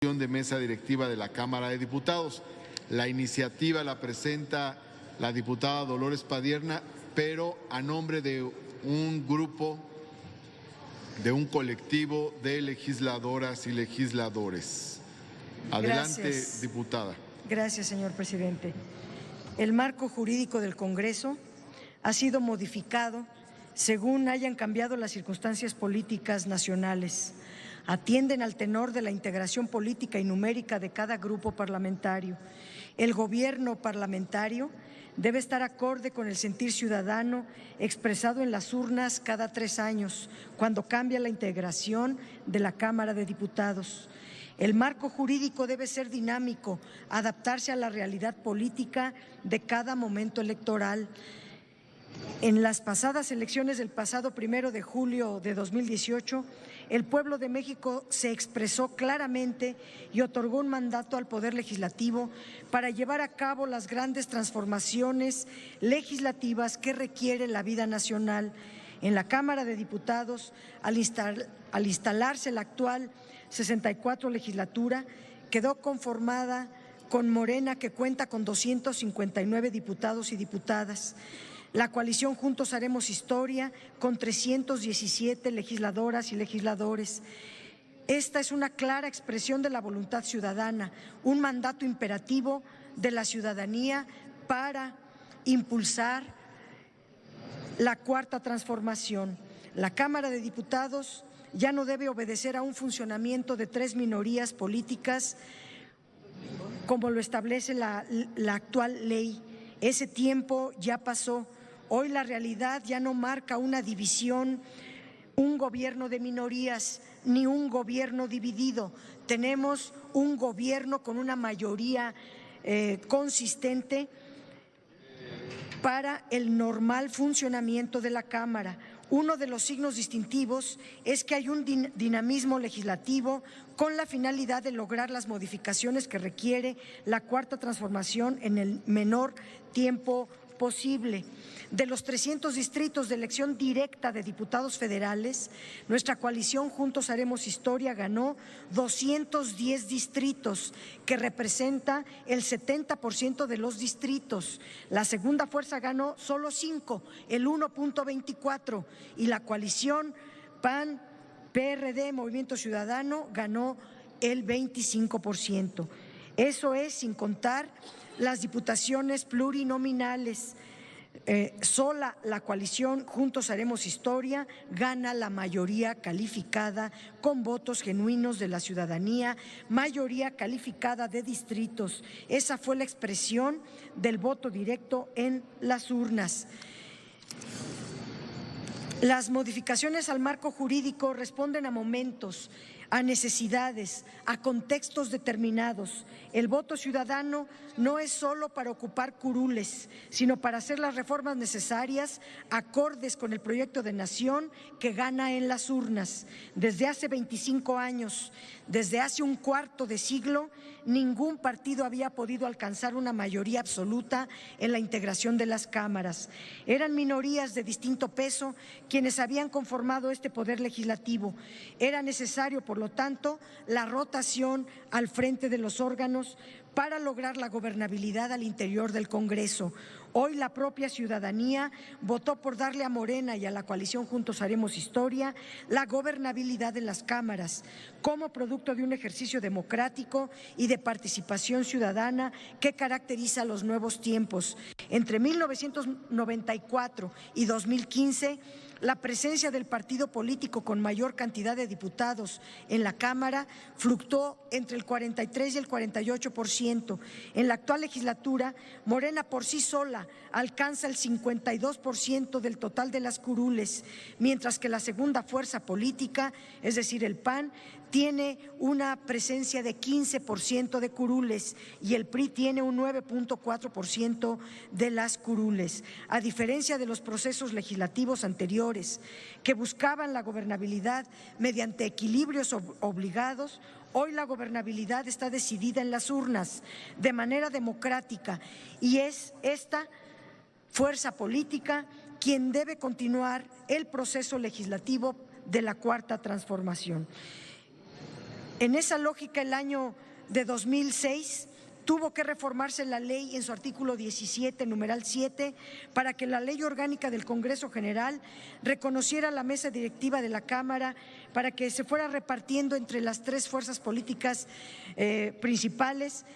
de mesa directiva de la Cámara de Diputados. La iniciativa la presenta la diputada Dolores Padierna, pero a nombre de un grupo, de un colectivo de legisladoras y legisladores. Adelante, Gracias. diputada. Gracias, señor presidente. El marco jurídico del Congreso ha sido modificado según hayan cambiado las circunstancias políticas nacionales. Atienden al tenor de la integración política y numérica de cada grupo parlamentario. El gobierno parlamentario debe estar acorde con el sentir ciudadano expresado en las urnas cada 3 años, cuando cambia la integración de la Cámara de Diputados. El marco jurídico debe ser dinámico, adaptarse a la realidad política de cada momento electoral. En las pasadas elecciones del pasado 1 de julio de 2018, el pueblo de México se expresó claramente y otorgó un mandato al Poder Legislativo para llevar a cabo las grandes transformaciones legislativas que requiere la vida nacional. En la Cámara de Diputados, al instalarse la actual 64 legislatura, quedó conformada con Morena, que cuenta con 259 diputados y diputadas. La coalición Juntos Haremos Historia, con 317 legisladoras y legisladores. Esta es una clara expresión de la voluntad ciudadana, un mandato imperativo de la ciudadanía para impulsar la cuarta transformación. La Cámara de Diputados ya no debe obedecer a un funcionamiento de 3 minorías políticas, como lo establece la actual ley. Ese tiempo ya pasó. Hoy la realidad ya no marca una división, un gobierno de minorías, ni un gobierno dividido. Tenemos un gobierno con una mayoría consistente para el normal funcionamiento de la Cámara. Uno de los signos distintivos es que hay un dinamismo legislativo con la finalidad de lograr las modificaciones que requiere la cuarta transformación en el menor tiempo posible. De los 300 distritos de elección directa de diputados federales, nuestra coalición Juntos Haremos Historia ganó 210 distritos, que representa el 70% de los distritos. La segunda fuerza ganó solo 5, el 1.24, y la coalición PAN, PRD, Movimiento Ciudadano ganó el 25%. Eso es sin contar las diputaciones plurinominales. Sola la coalición Juntos Haremos Historia gana la mayoría calificada con votos genuinos de la ciudadanía, mayoría calificada de distritos. Esa fue la expresión del voto directo en las urnas. Las modificaciones al marco jurídico responden a momentos, a necesidades, a contextos determinados. El voto ciudadano no es solo para ocupar curules, sino para hacer las reformas necesarias acordes con el proyecto de nación que gana en las urnas. Desde hace 25 años, desde hace un cuarto de siglo, ningún partido había podido alcanzar una mayoría absoluta en la integración de las cámaras. Eran minorías de distinto peso quienes habían conformado este poder legislativo. Era necesario, por lo tanto, la rotación al frente de los órganos para lograr la gobernabilidad al interior del Congreso. Hoy la propia ciudadanía votó por darle a Morena y a la coalición Juntos Haremos Historia la gobernabilidad de las cámaras, como producto de un ejercicio democrático y de participación ciudadana que caracteriza los nuevos tiempos. Entre 1994 y 2015, la presencia del partido político con mayor cantidad de diputados en la Cámara fluctuó entre el 43 y el 48%. En la actual legislatura, Morena por sí sola alcanza el 52% del total de las curules, mientras que la segunda fuerza política, es decir, el PAN, tiene una presencia de 15% de curules y el PRI tiene un 9.4% de las curules. A diferencia de los procesos legislativos anteriores que buscaban la gobernabilidad mediante equilibrios obligados, hoy la gobernabilidad está decidida en las urnas de manera democrática y es esta fuerza política quien debe continuar el proceso legislativo de la cuarta transformación. En esa lógica, el año de 2006 tuvo que reformarse la ley en su artículo 17, numeral 7, para que la Ley Orgánica del Congreso General reconociera la mesa directiva de la Cámara, para que se fuera repartiendo entre las tres fuerzas políticas principales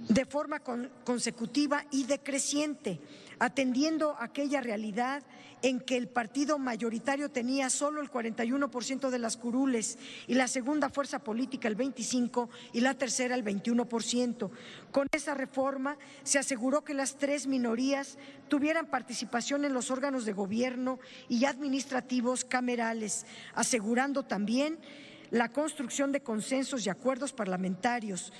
de forma consecutiva y decreciente, atendiendo aquella realidad en que el partido mayoritario tenía solo el 41% de las curules y la segunda fuerza política el 25% y la tercera el 21%. Con esa reforma se aseguró que las tres minorías tuvieran participación en los órganos de gobierno y administrativos camerales, asegurando también la construcción de consensos y acuerdos parlamentarios.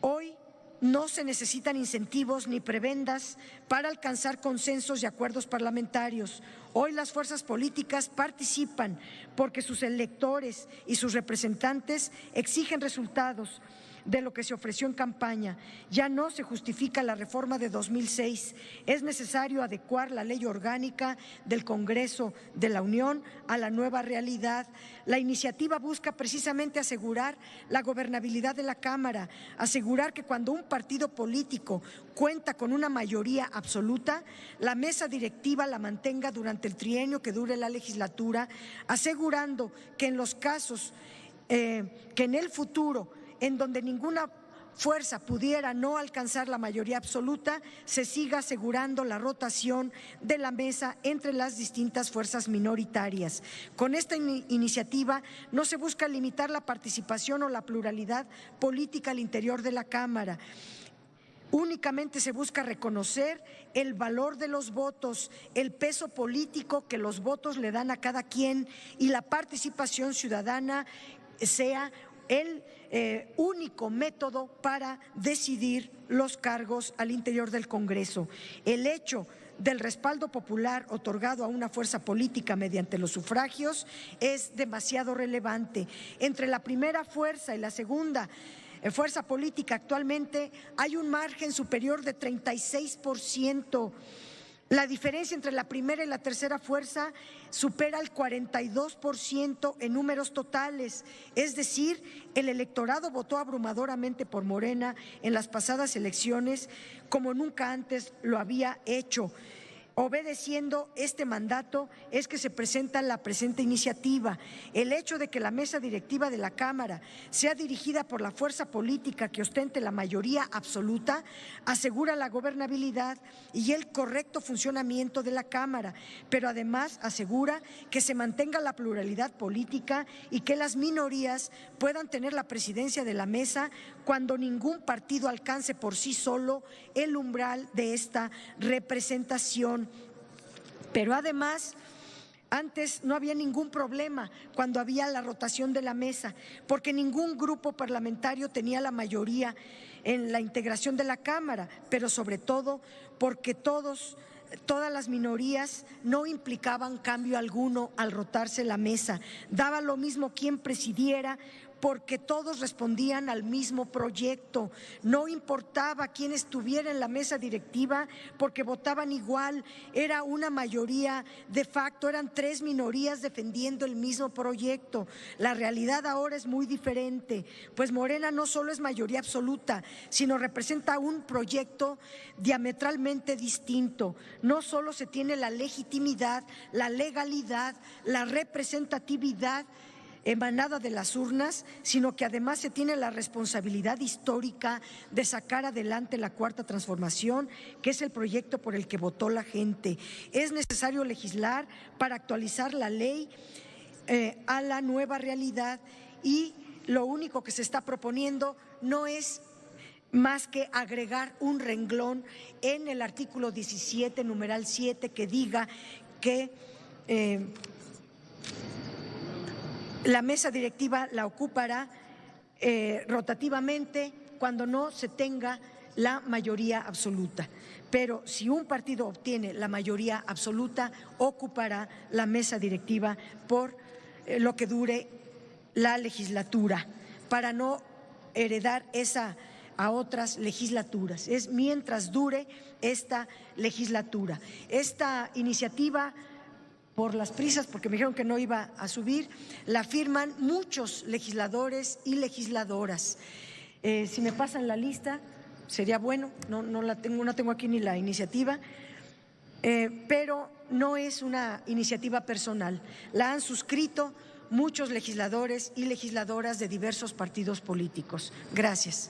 Hoy no se necesitan incentivos ni prebendas para alcanzar consensos y acuerdos parlamentarios. Hoy las fuerzas políticas participan porque sus electores y sus representantes exigen resultados de lo que se ofreció en campaña. Ya no se justifica la reforma de 2006. Es necesario adecuar la ley orgánica del Congreso de la Unión a la nueva realidad. La iniciativa busca precisamente asegurar la gobernabilidad de la Cámara, asegurar que cuando un partido político cuenta con una mayoría absoluta, la mesa directiva la mantenga durante el trienio que dure la legislatura, asegurando que en los casos que en el futuro en donde ninguna fuerza pudiera no alcanzar la mayoría absoluta, se siga asegurando la rotación de la mesa entre las distintas fuerzas minoritarias. Con esta iniciativa no se busca limitar la participación o la pluralidad política al interior de la Cámara. Únicamente se busca reconocer el valor de los votos, el peso político que los votos le dan a cada quien y la participación ciudadana sea el único método para decidir los cargos al interior del Congreso. El hecho del respaldo popular otorgado a una fuerza política mediante los sufragios es demasiado relevante. Entre la primera fuerza y la segunda fuerza política actualmente hay un margen superior de 36%. La diferencia entre la primera y la tercera fuerza supera el 42% en números totales, es decir, el electorado votó abrumadoramente por Morena en las pasadas elecciones como nunca antes lo había hecho. Obedeciendo este mandato es que se presenta la presente iniciativa. El hecho de que la mesa directiva de la Cámara sea dirigida por la fuerza política que ostente la mayoría absoluta asegura la gobernabilidad y el correcto funcionamiento de la Cámara, pero además asegura que se mantenga la pluralidad política y que las minorías puedan tener la presidencia de la mesa cuando ningún partido alcance por sí solo el umbral de esta representación. Pero además, antes no había ningún problema cuando había la rotación de la mesa, porque ningún grupo parlamentario tenía la mayoría en la integración de la Cámara, pero sobre todo porque todas las minorías no implicaban cambio alguno al rotarse la mesa. Daba lo mismo quién presidiera, porque todos respondían al mismo proyecto. No importaba quién estuviera en la mesa directiva porque votaban igual. Era una mayoría de facto, eran tres minorías defendiendo el mismo proyecto. La realidad ahora es muy diferente, pues Morena no solo es mayoría absoluta, sino representa un proyecto diametralmente distinto. No solo se tiene la legitimidad, la legalidad, la representatividad emanada de las urnas, sino que además se tiene la responsabilidad histórica de sacar adelante la Cuarta Transformación, que es el proyecto por el que votó la gente. Es necesario legislar para actualizar la ley a la nueva realidad y lo único que se está proponiendo no es más que agregar un renglón en el artículo 17, numeral 7, que diga que la mesa directiva la ocupará rotativamente cuando no se tenga la mayoría absoluta. Pero si un partido obtiene la mayoría absoluta, ocupará la mesa directiva por lo que dure la legislatura, para no heredar esa a otras legislaturas. Es mientras dure esta legislatura. Esta iniciativa por las prisas, porque me dijeron que no iba a subir, la firman muchos legisladores y legisladoras. Si me pasan la lista, sería bueno, no tengo aquí ni la iniciativa, pero no es una iniciativa personal. La han suscrito muchos legisladores y legisladoras de diversos partidos políticos. Gracias.